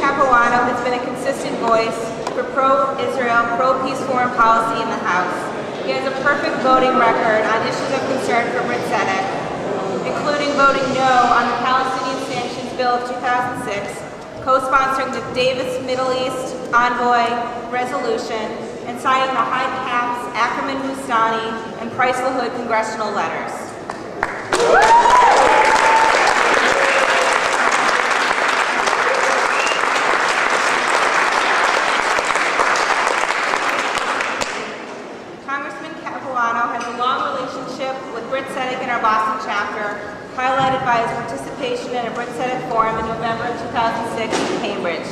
Capuano has been a consistent voice for pro-Israel, pro-peace foreign policy in the House. He has a perfect voting record on issues of concern for Brit Tzedek, including voting no on the Palestinian Sanctions Bill of 2006, co-sponsoring the Davis Middle East Envoy resolution, and signing the High Caps, Ackerman Bustani, and Price LaHood congressional letters. Congressman Capuano has a long relationship with Brit Tzedek in our Boston chapter, highlighted by his participation in a Brit Tzedek forum in November of 2006 in Cambridge.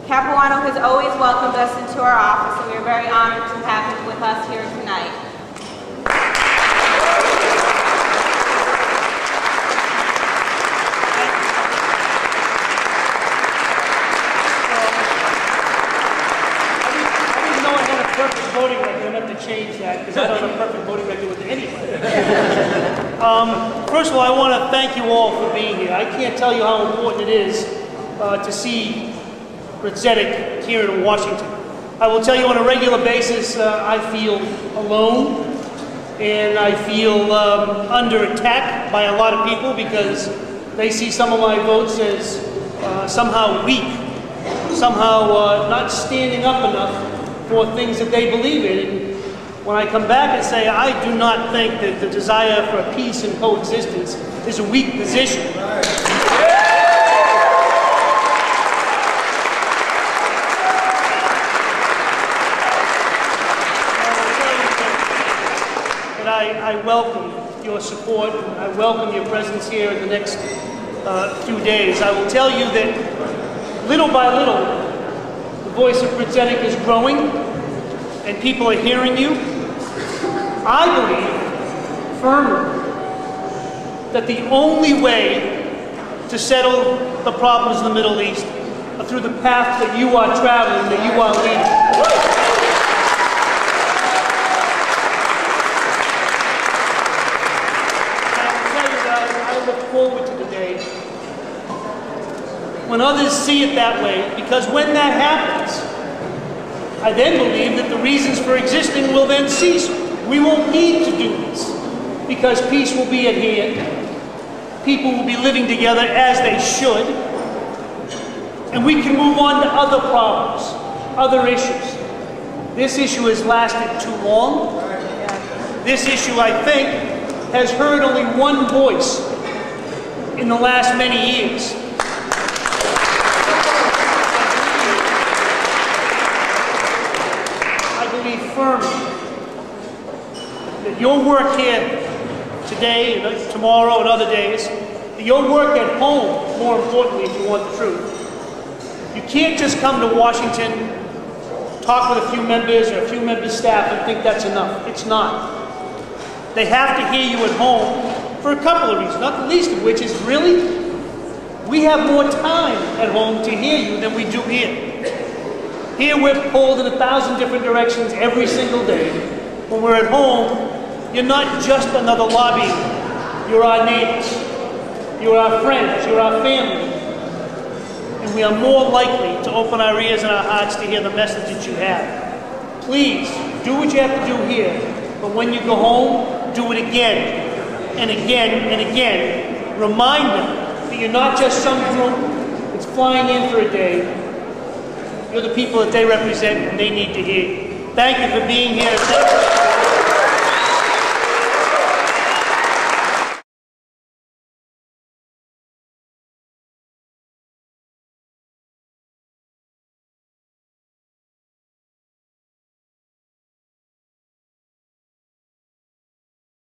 Capuano has always welcomed us into our office, and we are very honored to have him with us here tonight. Voting record. I'm going to have to change that because I don't have a perfect voting record with anybody. First of all, I want to thank you all for being here. I can't tell you how important it is to see Brit Tzedek here in Washington. I will tell you on a regular basis, I feel alone and I feel under attack by a lot of people because they see some of my votes as somehow weak, somehow not standing up enough for things that they believe in. And when I come back and say, I do not think that the desire for peace and coexistence is a weak position. But I welcome your support. I welcome your presence here in the next few days. I will tell you that little by little, the voice of Brit Tzedek is growing, and people are hearing you. I believe firmly that the only way to settle the problems in the Middle East are through the path that you are traveling, that you are leading. I will tell you that I look forward to the day when others see it that way, because when that happens, I then believe that the reasons for existing will then cease. We won't need to do this, because peace will be at hand. People will be living together as they should, and we can move on to other problems, other issues. This issue has lasted too long. This issue, I think, has heard only one voice in the last many years. Firmly that your work here today, and tomorrow, and other days, that your work at home, more importantly, if you want the truth. You can't just come to Washington, talk with a few members or a few members' staff and think that's enough. It's not. They have to hear you at home for a couple of reasons, not the least of which is really, we have more time at home to hear you than we do here. Here we're pulled in 1,000 different directions every single day. When we're at home, you're not just another lobby. You're our neighbors. You're our friends. You're our family. And we are more likely to open our ears and our hearts to hear the message that you have. Please, do what you have to do here. But when you go home, do it again and again and again. Remind them that you're not just some group that's flying in for a day. You're the people that they represent, and they need to hear you. Thank you for being here.